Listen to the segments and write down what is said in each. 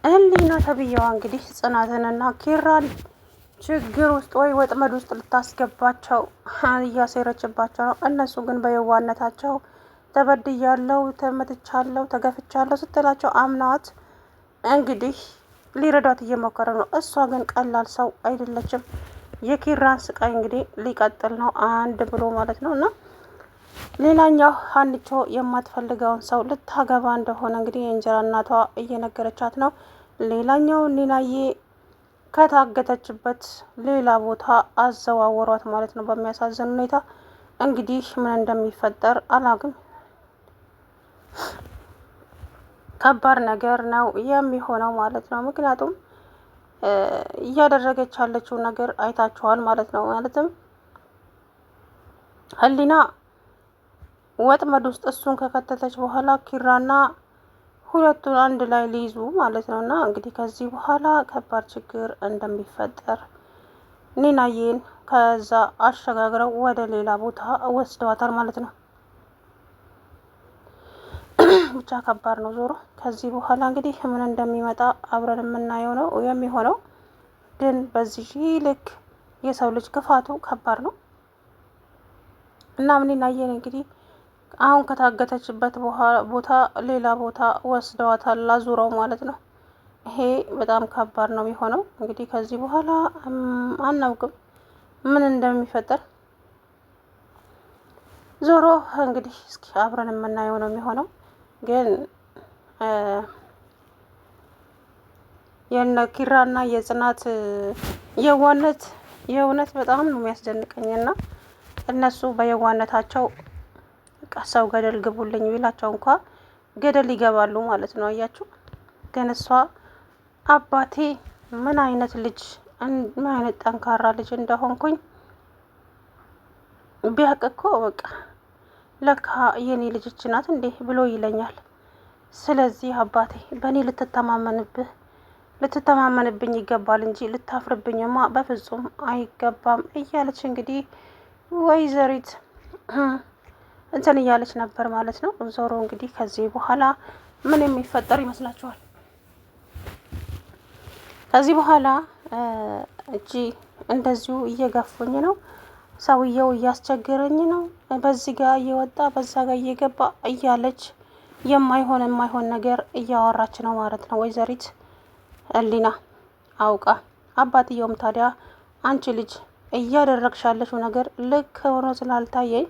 ህሊና ተብዬዋ እንግዲህ ጽናትንና ኪራን ችግር ውስጥ ወይ ወጥመድ ውስጥ ልታስገባቸው እያሴረችባቸው ነው። እነሱ ግን በየዋነታቸው ተበድያለሁ፣ ተመትቻለሁ፣ ተገፍቻለሁ ስትላቸው አምናዋት እንግዲህ ሊረዷት እየሞከረ ነው። እሷ ግን ቀላል ሰው አይደለችም። የኪራን ስቃይ እንግዲህ ሊቀጥል ነው አንድ ብሎ ማለት ነው። እና ሌላኛው ሀኒቾ የማትፈልገውን ሰው ልታገባ እንደሆነ እንግዲህ የእንጀራ እናቷ እየነገረቻት ነው። ሌላኛው ኒናዬ ከታገተችበት ሌላ ቦታ አዘዋወሯት ማለት ነው። በሚያሳዝን ሁኔታ እንግዲህ ምን እንደሚፈጠር አላግም። ከባድ ነገር ነው የሚሆነው ማለት ነው። ምክንያቱም እያደረገች ያለችው ነገር አይታችኋል ማለት ነው። ማለትም ህሊና ወጥመድ ውስጥ እሱን ከከተተች በኋላ ኪራና ሁለቱን አንድ ላይ ሊይዙ ማለት ነው። እና እንግዲህ ከዚህ በኋላ ከባድ ችግር እንደሚፈጠር ኒናዬን ከዛ አሸጋግረው ወደ ሌላ ቦታ ወስደዋታል ማለት ነው። ብቻ ከባድ ነው። ዞሮ ከዚህ በኋላ እንግዲህ ምን እንደሚመጣ አብረን የምናየው ነው የሚሆነው። ግን በዚህ ልክ የሰው ልጅ ክፋቱ ከባድ ነው እና ኒናዬን እንግዲህ አሁን ከታገተችበት ቦታ ሌላ ቦታ ወስደዋታል ላዙረው ማለት ነው። ይሄ በጣም ከባድ ነው የሚሆነው። እንግዲህ ከዚህ በኋላ አናውቅም ምን እንደሚፈጠር። ዞሮ እንግዲህ እስኪ አብረን የምናየው ነው የሚሆነው። ግን የነ ኪራና የጽናት የዋነት የእውነት በጣም ነው የሚያስደንቀኝና እነሱ በየዋነታቸው ሰው ገደል ግቡልኝ ቢላቸው እንኳ ገደል ይገባሉ ማለት ነው። አያችሁ። ግን እሷ አባቴ ምን አይነት ልጅ ምን አይነት ጠንካራ ልጅ እንደሆንኩኝ ቢያውቅ እኮ በቃ ለካ የኔ ልጅ ናት እንዴ ብሎ ይለኛል። ስለዚህ አባቴ በእኔ ልትተማመንብኝ ይገባል እንጂ ልታፍርብኝማ በፍጹም አይገባም እያለች እንግዲህ ወይዘሪት እንትን እያለች ነበር ማለት ነው። ዞሮ እንግዲህ ከዚህ በኋላ ምን የሚፈጠር ይመስላችኋል? ከዚህ በኋላ እጂ እንደዚሁ እየገፉኝ ነው፣ ሰውየው እያስቸገረኝ ነው፣ በዚህ ጋር እየወጣ በዛ ጋር እየገባ እያለች የማይሆን ነገር እያወራች ነው ማለት ነው ወይዘሪት ህሊና አውቃ። አባትየውም ታዲያ አንቺ ልጅ እያደረግሽ ያለሽው ነገር ልክ ሆኖ ስላልታየኝ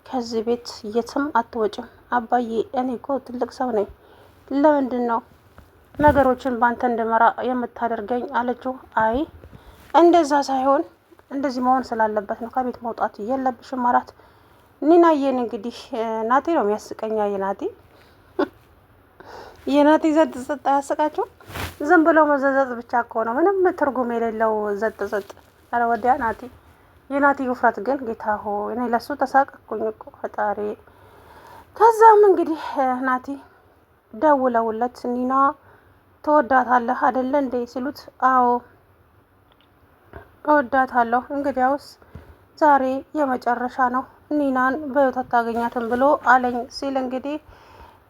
ከዚህ ቤት የትም አትወጭም። አባዬ እኔ እኮ ትልቅ ሰው ነኝ፣ ለምንድን ነው ነገሮችን ባንተ እንድመራ የምታደርገኝ አለችው። አይ እንደዛ ሳይሆን እንደዚህ መሆን ስላለበት ነው፣ ከቤት መውጣት የለብሽም አላት። ኒናዬን እንግዲህ ናቴ ነው የሚያስቀኛ። የናቴ ዘጥ ዘጥ አያስቃቸው? ዝም ብሎ መዘዘጥ ብቻ እኮ ነው፣ ምንም ትርጉም የሌለው ዘጥ ዘጥ። ኧረ ወዲያ ናቴ። የናቴ ውፍረት ግን ጌታ ሆይ እኔ ለሱ ተሳቀኩኝ እኮ ፈጣሪ። ከዛም እንግዲህ ናቲ ደውለውለት ኒና ትወዳታለህ አይደለ እንዴ ሲሉት፣ አዎ እወዳታለሁ፣ እንግዲያውስ ዛሬ የመጨረሻ ነው፣ ኒናን በህይወት አታገኛትም ብሎ አለኝ ሲል እንግዲህ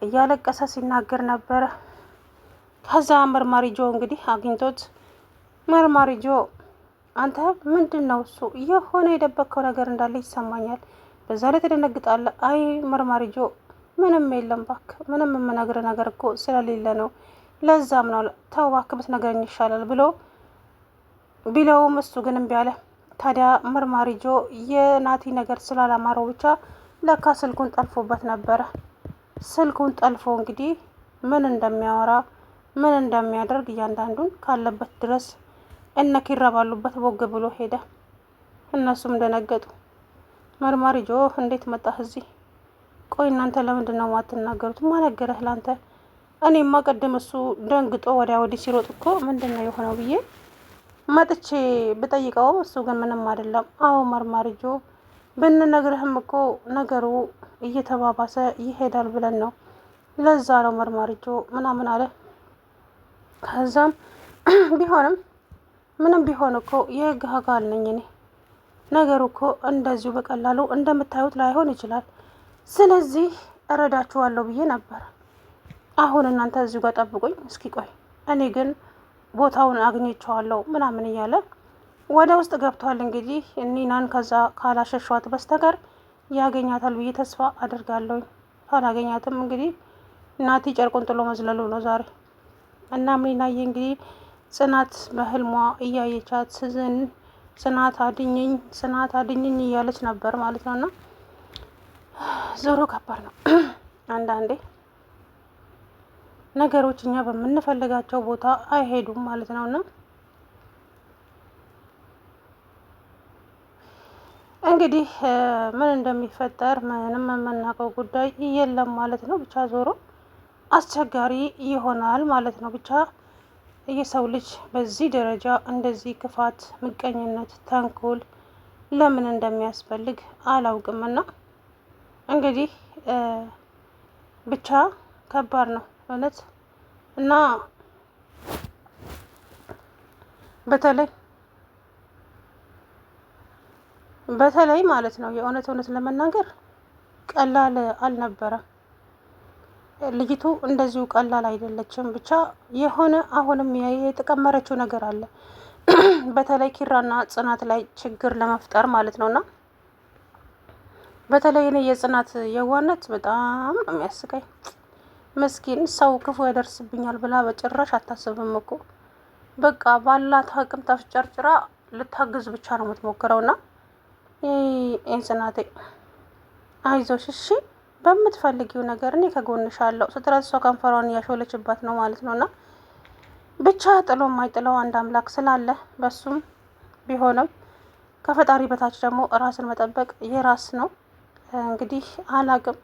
እያለቀሰ ሲናገር ነበረ። ከዛ መርማሪ ጆ እንግዲህ አግኝቶት መርማሪ ጆ አንተ ምንድን ነው እሱ የሆነ የደበቅከው ነገር እንዳለ ይሰማኛል፣ በዛ ላይ ተደነግጣለህ። አይ መርማሪ ጆ ምንም የለም እባክህ፣ ምንም የምነግርህ ነገር እኮ ስለሌለ ነው፣ ለዛም ነው፣ ተው እባክህ ብትነግረኝ ይሻላል ብሎ ቢለውም እሱ ግን እምቢ አለ። ታዲያ መርማሪ ጆ የናቲ ነገር ስላላማረው ብቻ ለካ ስልኩን ጠልፎበት ነበረ። ስልኩን ጠልፎ እንግዲህ ምን እንደሚያወራ ምን እንደሚያደርግ እያንዳንዱን ካለበት ድረስ እነ ኪራ ባሉበት ቦግ ብሎ ሄደ። እነሱም ደነገጡ። መርማሪ ጆ እንዴት መጣህ እዚህ? ቆይ እናንተ ለምንድን ነው የማትናገሩት? ማነገረህ ላንተ? እኔማ ቅድም እሱ ደንግጦ ወዲያ ወዲህ ሲሮጥ እኮ ምንድን ነው የሆነው ብዬ መጥቼ ብጠይቀውም እሱ ግን ምንም አይደለም። አዎ መርማሪ ጆ ብንነግርህም እኮ ነገሩ እየተባባሰ ይሄዳል ብለን ነው፣ ለዛ ነው መርማሪ ጆ ምናምን አለ። ከዛም ቢሆንም ምንም ቢሆን እኮ የህግ አካል ነኝ እኔ፣ ነገሩ እኮ እንደዚሁ በቀላሉ እንደምታዩት ላይሆን ይችላል፣ ስለዚህ እረዳችኋለሁ ብዬ ነበር። አሁን እናንተ እዚሁ ጋር ጠብቁኝ እስኪ ቆይ እኔ ግን ቦታውን አግኝቼዋለሁ ምናምን እያለ ወደ ውስጥ ገብቷል። እንግዲህ ኒናን ከዛ ካላሸሿት በስተቀር ያገኛታል ብዬ ተስፋ አድርጋለሁ። ካላገኛትም እንግዲህ እናቴ ጨርቁን ጥሎ መዝለሉ ነው ዛሬ። እናም ኒናዬ እንግዲህ ጽናት በህልሟ እያየቻት ጽናት አድኝኝ እያለች ነበር ማለት ነው። እና ዞሮ ከባድ ነው አንዳንዴ ነገሮች እኛ በምንፈልጋቸው ቦታ አይሄዱም ማለት ነው። እና እንግዲህ ምን እንደሚፈጠር ምንም የምናውቀው ጉዳይ የለም ማለት ነው። ብቻ ዞሮ አስቸጋሪ ይሆናል ማለት ነው። ብቻ የሰው ልጅ በዚህ ደረጃ እንደዚህ ክፋት፣ ምቀኝነት፣ ተንኮል ለምን እንደሚያስፈልግ አላውቅምና እንግዲህ ብቻ ከባድ ነው እውነት እና በተለይ ማለት ነው የእውነት ለመናገር ቀላል አልነበረም። ልጅቱ እንደዚሁ ቀላል አይደለችም። ብቻ የሆነ አሁንም የተቀመረችው ነገር አለ በተለይ ኪራና ጽናት ላይ ችግር ለመፍጠር ማለት ነውና በተለይ እኔ የጽናት የዋነት በጣም ነው የሚያስቀኝ። ምስኪን ሰው ክፉ ያደርስብኛል ብላ በጭራሽ አታስብም እኮ በቃ ባላት አቅም ተፍጨርጭራ ልታግዝ ብቻ ነው የምትሞክረውና ጽናቴ አይዞሽ እሺ በምትፈልጊው ነገር እኔ ከጎንሽ አለው ስትላት እሷ ከንፈሯን እያሾለችባት ነው ማለት ነውና ብቻ ጥሎ የማይጥለው አንድ አምላክ ስላለ በሱም ቢሆንም ከፈጣሪ በታች ደግሞ ራስን መጠበቅ የራስ ነው። እንግዲህ አላቅም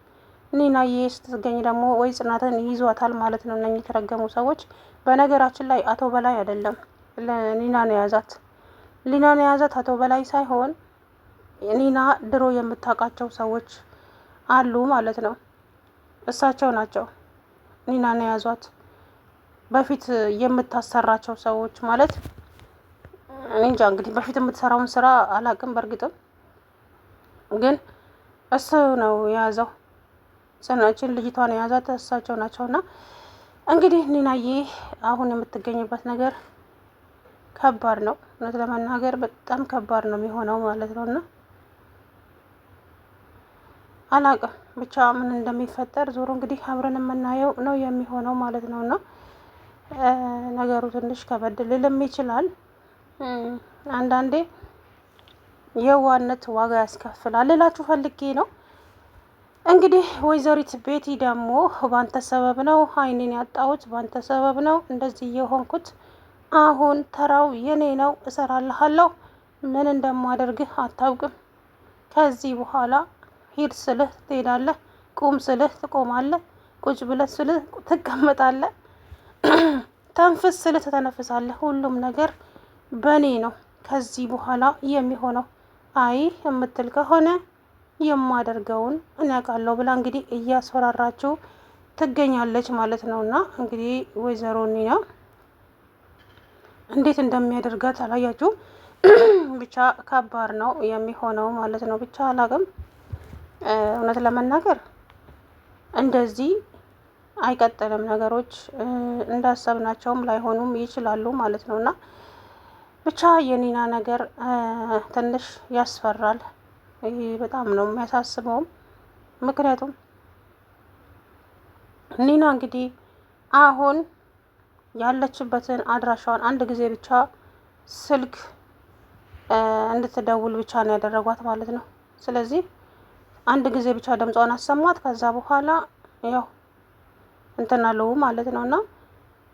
ኒናዬ ስትገኝ ደግሞ ወይ ጽናትን ይዟታል ማለት ነው እነኚህ የተረገሙ ሰዎች። በነገራችን ላይ አቶ በላይ አይደለም ኒና ነው የያዛት። ኒና ነው የያዛት አቶ በላይ ሳይሆን ኒና ድሮ የምታውቃቸው ሰዎች አሉ ማለት ነው። እሳቸው ናቸው ኒናን የያዟት። በፊት የምታሰራቸው ሰዎች ማለት እንጃ እንግዲህ በፊት የምትሰራውን ስራ አላቅም። በእርግጥም ግን እሱ ነው የያዘው። ጽናችን ልጅቷን የያዛት እሳቸው ናቸውና እንግዲህ ኒናዬ አሁን የምትገኝበት ነገር ከባድ ነው። እውነት ለመናገር በጣም ከባድ ነው የሚሆነው ማለት ነውና አላቅም ብቻ ምን እንደሚፈጠር ዞሮ እንግዲህ አብረን የምናየው ነው የሚሆነው ማለት ነውና ነገሩ ትንሽ ከበድ ሊልም ይችላል። አንዳንዴ የዋነት ዋጋ ያስከፍላል ልላችሁ ፈልጌ ነው። እንግዲህ ወይዘሪት ቤቲ ደግሞ ባንተ ሰበብ ነው አይኔን ያጣሁት፣ ባንተ ሰበብ ነው እንደዚህ የሆንኩት፣ አሁን ተራው የኔ ነው፣ እሰራልሃለሁ፣ ምን እንደማደርግህ አታውቅም፣ ከዚህ በኋላ ሂድ ስልህ ትሄዳለህ፣ ቁም ስልህ ትቆማለህ፣ ቁጭ ብለህ ስልህ ትቀመጣለህ፣ ተንፍስ ስልህ ትተነፍሳለህ፣ ሁሉም ነገር በእኔ ነው ከዚህ በኋላ የሚሆነው፣ አይ የምትል ከሆነ የማደርገውን እኔ አውቃለሁ ብላ እንግዲህ እያስፈራራችው ትገኛለች ማለት ነውና እንግዲህ ወይዘሮ ኒና እንዴት እንደሚያደርጋት አላያችሁ። ብቻ ከባድ ነው የሚሆነው ማለት ነው። ብቻ አላቅም እውነት ለመናገር እንደዚህ አይቀጥልም። ነገሮች እንዳሰብናቸውም ላይሆኑም ይችላሉ ማለት ነውና ብቻ የኒና ነገር ትንሽ ያስፈራል። ይሄ በጣም ነው የሚያሳስበውም። ምክንያቱም ኒና እንግዲህ አሁን ያለችበትን አድራሻዋን አንድ ጊዜ ብቻ ስልክ እንድትደውል ብቻ ነው ያደረጓት ማለት ነው። ስለዚህ አንድ ጊዜ ብቻ ድምጿን አሰማት። ከዛ በኋላ ያው እንትን አለው ማለት ነውና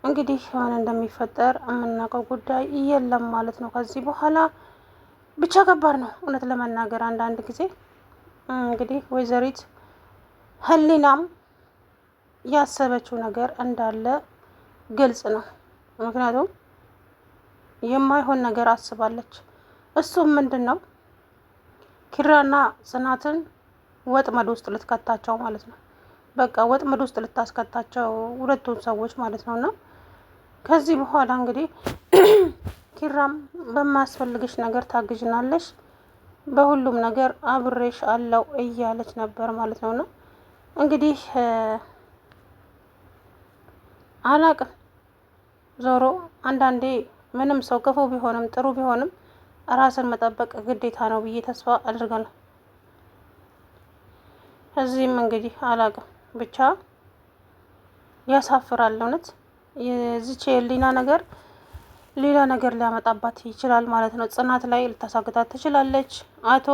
እንግዲህ ምን እንደሚፈጠር የምናውቀው ጉዳይ የለም ማለት ነው። ከዚህ በኋላ ብቻ ከባድ ነው እውነት ለመናገር አንዳንድ ጊዜ እንግዲህ ወይዘሪት ህሊናም ያሰበችው ነገር እንዳለ ግልጽ ነው። ምክንያቱም የማይሆን ነገር አስባለች። እሱም ምንድን ነው ኪራና ጽናትን ወጥመድ ውስጥ ልትከታቸው ማለት ነው። በቃ ወጥመድ ውስጥ ልታስከታቸው ሁለቱን ሰዎች ማለት ነውና ከዚህ በኋላ እንግዲህ ኪራም በማያስፈልግሽ ነገር ታግዥናለሽ፣ በሁሉም ነገር አብሬሽ አለው እያለች ነበር ማለት ነውና እንግዲህ አላቅም ዞሮ አንዳንዴ ምንም ሰው ክፉ ቢሆንም ጥሩ ቢሆንም ራስን መጠበቅ ግዴታ ነው ብዬ ተስፋ አድርጋለሁ። እዚህም እንግዲህ አላቅም ብቻ ያሳፍራል። እውነት የዚች የሊና ነገር ሌላ ነገር ሊያመጣባት ይችላል ማለት ነው። ጽናት ላይ ልታሳግታት ትችላለች። አቶ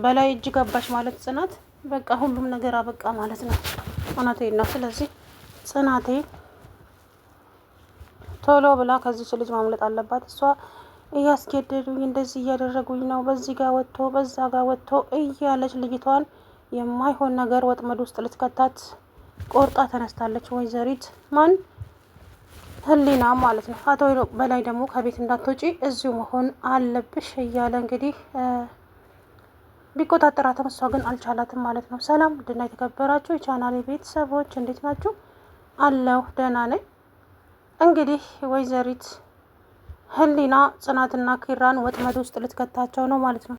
በላይ እጅ ገባች ማለት ጽናት በቃ ሁሉም ነገር አበቃ ማለት ነው። እውነቴን ነው። ስለዚህ ጽናቴ ቶሎ ብላ ከዚች ልጅ ማምለጥ አለባት። እሷ እያስገደዱኝ እንደዚህ እያደረጉኝ ነው፣ በዚህ ጋር ወጥቶ በዛ ጋር ወጥቶ እያለች ልጅቷን የማይሆን ነገር ወጥመድ ውስጥ ልትከታት ቆርጣ ተነስታለች። ወይዘሪት ማን ህሊና ማለት ነው። አቶ በላይ ደግሞ ከቤት እንዳትወጪ እዚሁ መሆን አለብሽ እያለ እንግዲህ ቢቆጣጠራትም እሷ ግን አልቻላትም ማለት ነው። ሰላም ድና የተከበራችሁ የቻናሌ ቤተሰቦች እንዴት ናችሁ? አለሁ ደህና ነኝ። እንግዲህ ወይዘሪት ህሊና ጽናትና ኪራን ወጥመድ ውስጥ ልትከታቸው ነው ማለት ነው።